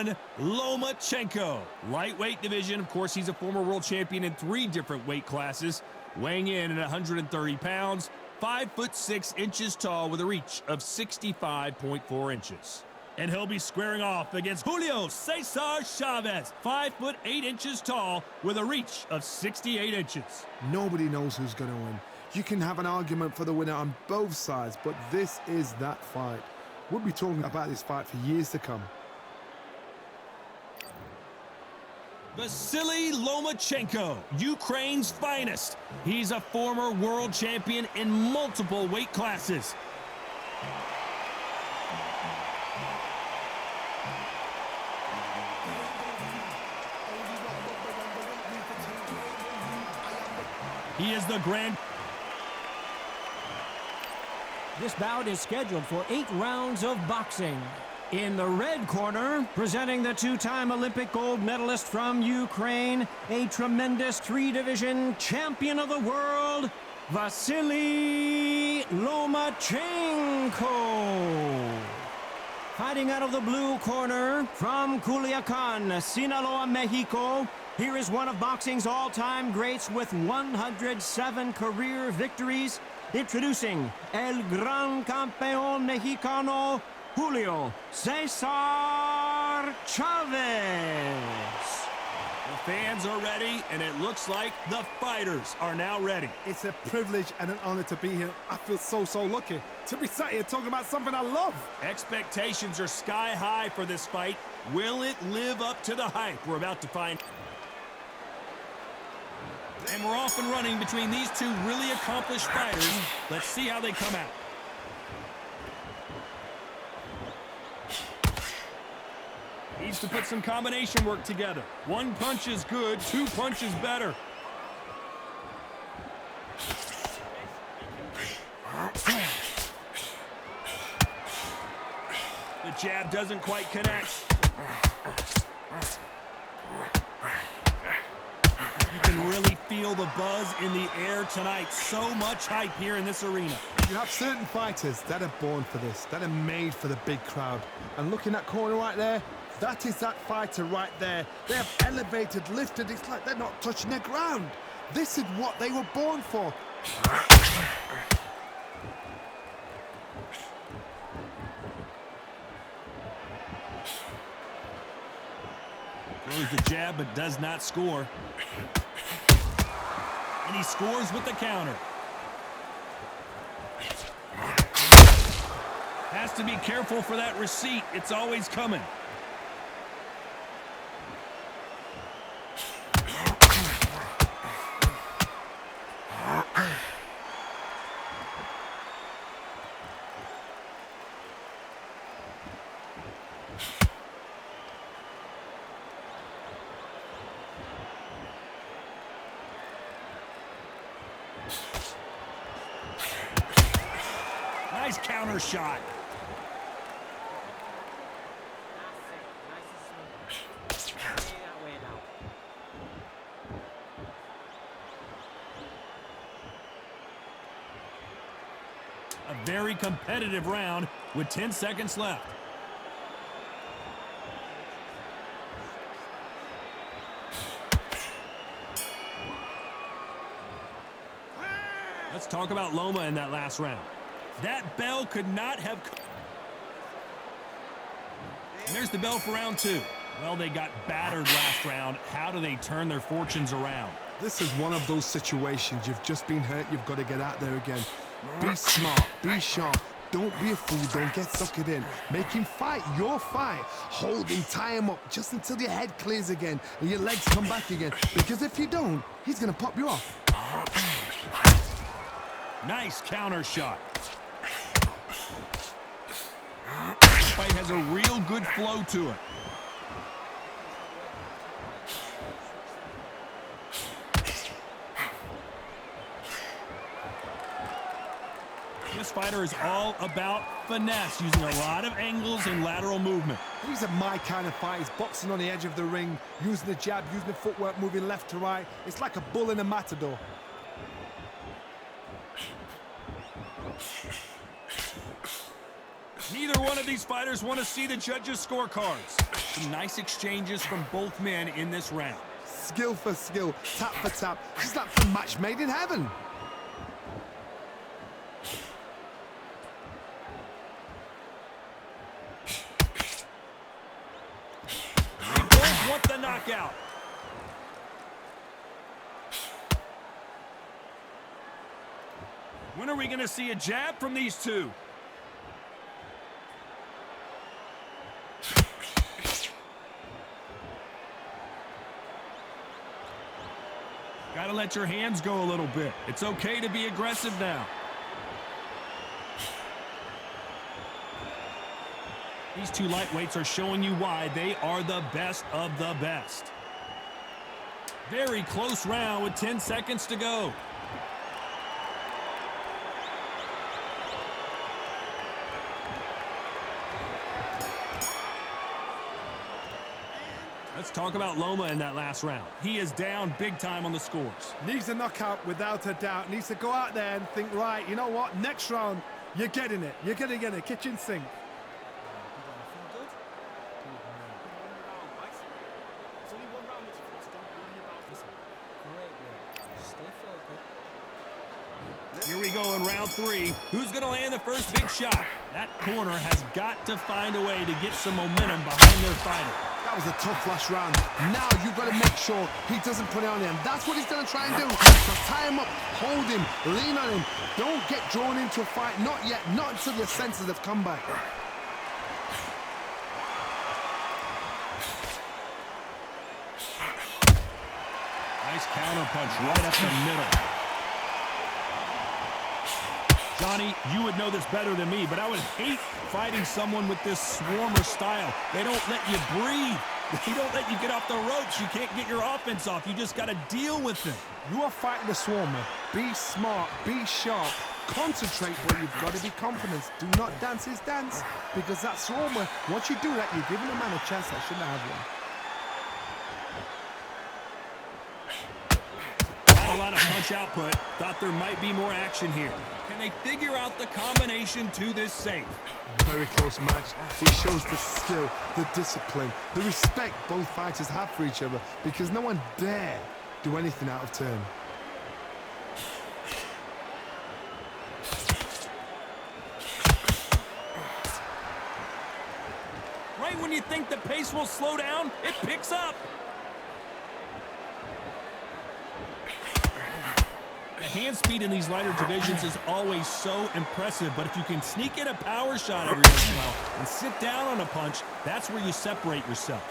1, Lomachenko. Lightweight division, of course, he's a former world champion in 3 different weight classes. Weighing in at 130 pounds, 5'6" tall with a reach of 65.4 inches. And he'll be squaring off against Julio Cesar Chavez, 5'8" tall with a reach of 68 inches. Nobody knows who's going to win. You can have an argument for the winner on both sides, but this is that fight. We'll be talking about this fight for years to come. Vasily Lomachenko, Ukraine's finest. He's a former world champion in multiple weight classes. He is the grand... This bout is scheduled for 8 rounds of boxing. In the red corner, presenting the 2-time Olympic gold medalist from Ukraine, a tremendous 3-division champion of the world, Vasily Lomachenko. Fighting out of the blue corner, from Culiacan, Sinaloa, Mexico, here is one of boxing's all-time greats with 107 career victories. Introducing El Gran Campeón Mexicano, Julio Cesar Chavez. The fans are ready, and it looks like the fighters are now ready. It's a privilege and an honor to be here. I feel so lucky to be sat here talking about something I love. Expectations are sky high for this fight. Will it live up to the hype we're about to find? And we're off and running between these two really accomplished fighters. Let's see how they come out. Needs to put some combination work together. 1 punch is good, 2 punches better. The jab doesn't quite connect. You can really feel the buzz in the air tonight. So much hype here in this arena. You have certain fighters that are born for this, that are made for the big crowd. And look in that corner right there, that is that fighter right there. They have elevated, lifted, it's like they're not touching the ground. This is what they were born for. Throws the jab but does not score. And he scores with the counter. Has to be careful for that receipt. It's always coming. Nice counter shot. A very competitive round with 10 seconds left. Let's talk about Loma in that last round. That bell could not have... And there's the bell for round 2. Well, they got battered last round. How do they turn their fortunes around? This is one of those situations. You've just been hurt. You've got to get out there again. Be smart. Be sharp. Don't be a fool. Don't get suckered in. Make him fight your fight. Hold him, tie him up just until your head clears again and your legs come back again. Because if you don't, he's going to pop you off. Nice counter shot. This fight has a real good flow to it. This fighter is all about finesse, using a lot of angles and lateral movement. These are my kind of fight. He's boxing on the edge of the ring, using the jab, using the footwork, moving left to right. It's like a bull in a matador. Neither one of these fighters want to see the judges' scorecards. Some nice exchanges from both men in this round. Skill for skill, tap for tap. Just like a match made in heaven. They both want the knockout. When are we going to see a jab from these two? Gotta let your hands go a little bit. It's okay to be aggressive now. These two lightweights are showing you why they are the best of the best. Very close round with 10 seconds to go. Let's talk about Loma in that last round. He is down big time on the scores. Needs a knockout without a doubt. Needs to go out there and think, right, you know what? Next round, you're getting it. You're going to get a kitchen sink. Here we go in round 3. Who's going to land the first big shot? That corner has got to find a way to get some momentum behind their fighter. That was a tough last round. Now you've got to make sure he doesn't put it on him. That's what he's going to try and do. So tie him up, hold him, lean on him. Don't get drawn into a fight. Not yet. Not until your senses have come back. Nice counter punch right up the middle. Johnny, you would know this better than me, but I would hate fighting someone with this swarmer style. They don't let you breathe. They don't let you get off the ropes. You can't get your offense off. You just got to deal with them. You are fighting the swarmer. Be smart, be sharp, concentrate, but you've got to be confident. Do not dance his dance, because that swarmer, once you do that, you're giving a man a chance that shouldn't have one. Not a lot of punch output. Thought there might be more action here. Can they figure out the combination to this safe? Very close match. It shows the skill, the discipline, the respect both fighters have for each other, because no one dare do anything out of turn. Right when you think the pace will slow down, it picks up. The hand speed in these lighter divisions is always so impressive, but if you can sneak in a power shot every once in a while and sit down on a punch, that's where you separate yourself.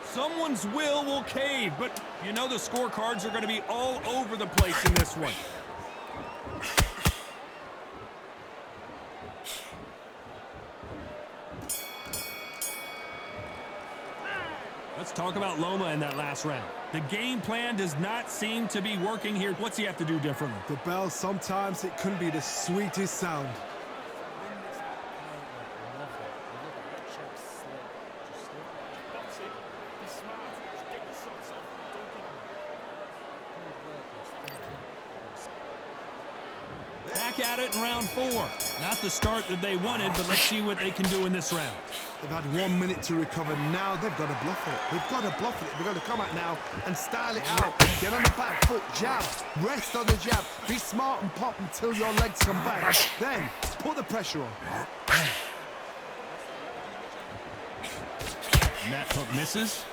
Someone's will cave, but you know the scorecards are going to be all over the place in this one. Let's talk about Loma in that last round. The game plan does not seem to be working here. What's he have to do differently? The bell, sometimes it can be the sweetest sound. Back at it in round 4. Not the start that they wanted, but let's see what they can do in this round. They've had 1 minute to recover. Now they've got to bluff it. They've got to bluff it. They've got to come out now and style it out. Get on the back foot, jab, rest on the jab. Be smart and pop until your legs come back. Then put the pressure on. And that hook misses.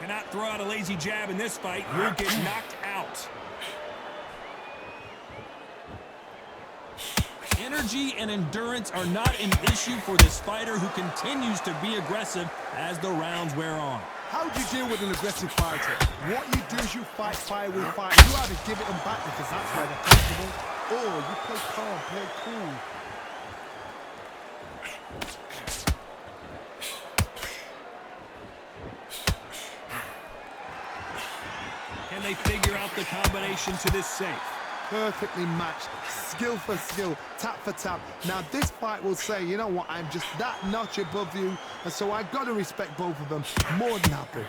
Cannot throw out a lazy jab in this fight. You'll get knocked out. Energy and endurance are not an issue for this fighter who continues to be aggressive as the rounds wear on. How do you deal with an aggressive fighter? What you do is you fight fire with fire. You either give it them back because that's where they're comfortable, or you play calm, play cool. Can they figure out the combination to this safe? perfectly matched, skill for skill, tap for tap. Now this fight will say, you know what, I'm just that notch above you, and so I've got to respect both of them. More than happy.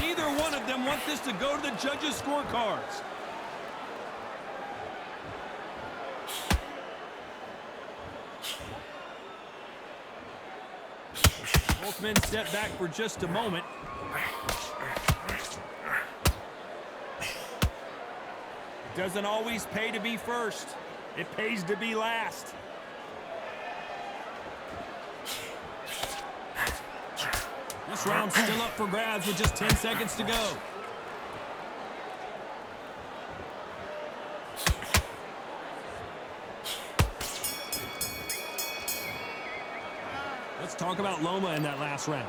Neither one of them want this to go to the judges' scorecards. Both men step back for just a moment. It doesn't always pay to be first. It pays to be last. This round's still up for grabs with just 10 seconds to go. Let's talk about Loma in that last round.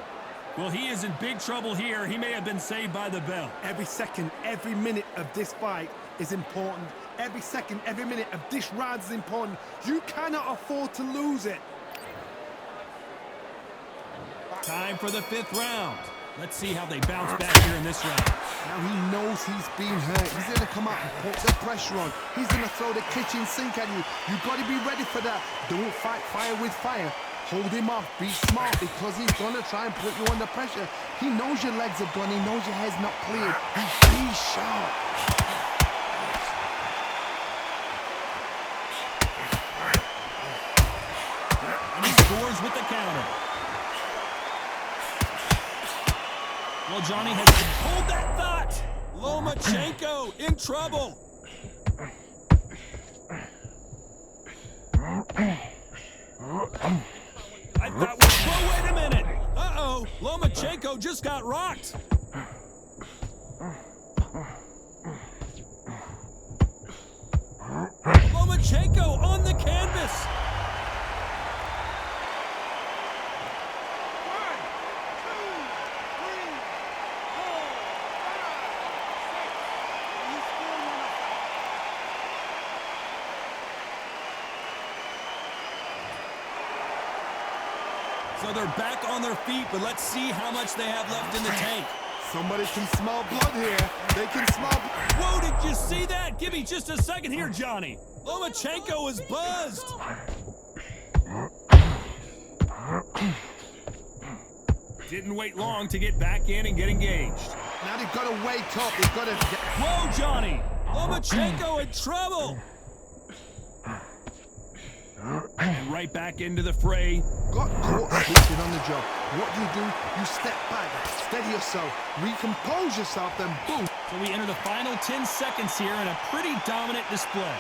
Well, he is in big trouble here. He may have been saved by the bell. Every second, every minute of this fight is important. Every second, every minute of this round is important. You cannot afford to lose it. Time for the 5th round. Let's see how they bounce back here in this round. Now he knows he's been hurt. He's going to come out and put the pressure on. He's going to throw the kitchen sink at you. You've got to be ready for that. Don't fight fire with fire. Hold him off. Be smart, because he's going to try and put you under pressure. He knows your legs are gone. He knows your head's not cleared. Be sharp. And he scores with the counter. Well, Johnny has hold that thought. Lomachenko in trouble. I thought, whoa, wait a minute. Uh-oh, Lomachenko just got rocked. Lomachenko on the canvas. So they're back on their feet, but let's see how much they have left in the tank. Somebody can smell blood here. They can smell... Whoa, did you see that? Give me just a second here, Johnny. Lomachenko is buzzed. Didn't wait long to get back in and get engaged. Now they've got to wake up. They've got to... Whoa, Johnny. Lomachenko in trouble. And right back into the fray. Got caught switching on the job. What do? You step back, steady yourself, recompose yourself, then boom. So we enter the final 10 seconds here in a pretty dominant display.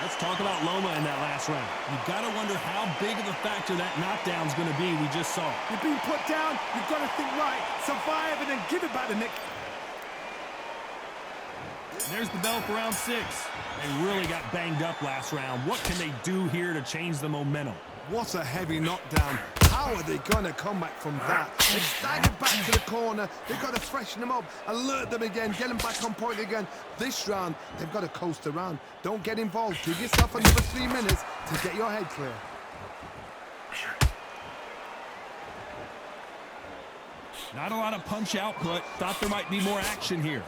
Let's talk about Loma in that last round. You've got to wonder how big of a factor that knockdown's going to be we just saw. You're being put down. You've got to think right, survive, and then give it back the next. There's the bell for round 6. They really got banged up last round. What can they do here to change the momentum? What a heavy knockdown. How are they going to come back from that? They've staggered back to the corner. They've got to freshen them up, alert them again, get them back on point again. This round, they've got to coast around. Don't get involved. Give yourself another 3 minutes to get your head clear. Not a lot of punch output. Thought there might be more action here.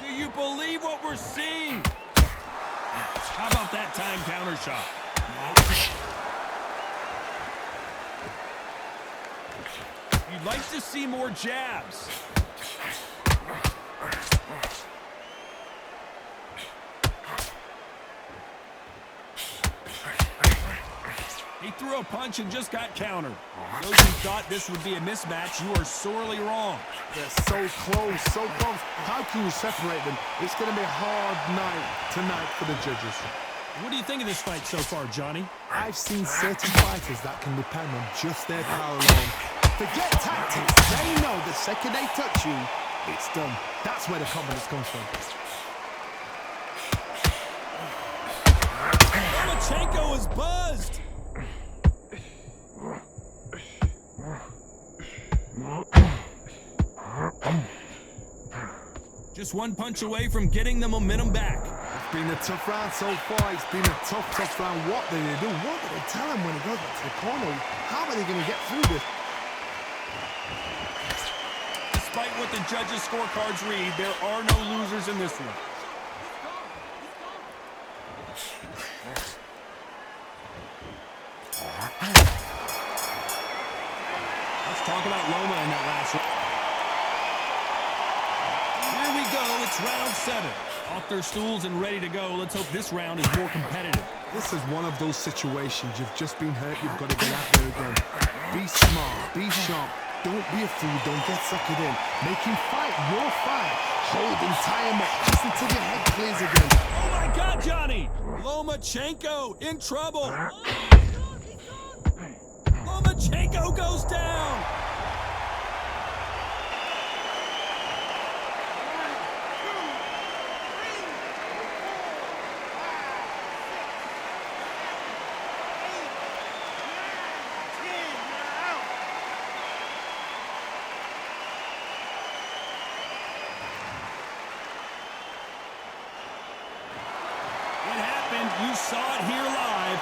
Do you believe what we're seeing? How about that time counter shot? You'd like to see more jabs. He threw a punch and just got countered. Those who thought this would be a mismatch, you are sorely wrong. They're so close, so close. How can you separate them? It's going to be a hard night tonight for the judges. What do you think of this fight so far, Johnny? I've seen certain fighters that can depend on just their power alone. Forget tactics. They know the second they touch you, it's done. That's where the confidence comes from. Lomachenko is buzzed. Just one punch away from getting the momentum back. It's been a tough round so far. It's been a tough round. What did they do? What did they tell him when he goes back to the corner? How are they going to get through this? Despite what the judges' scorecards read, there are no losers in this one. Let's talk about Loma in that last one. Here we go. It's round 7. Off their stools and ready to go. Let's hope this round is more competitive. This is one of those situations. You've just been hurt. You've got to get out there again. Be smart. Be sharp. Don't be a fool. Don't get suckered in. Make him fight your fight. Hold him, tie him up. Just until your head clears again. Oh my God, Johnny! Lomachenko in trouble. Lomachenko goes down. It happened. You saw it here live.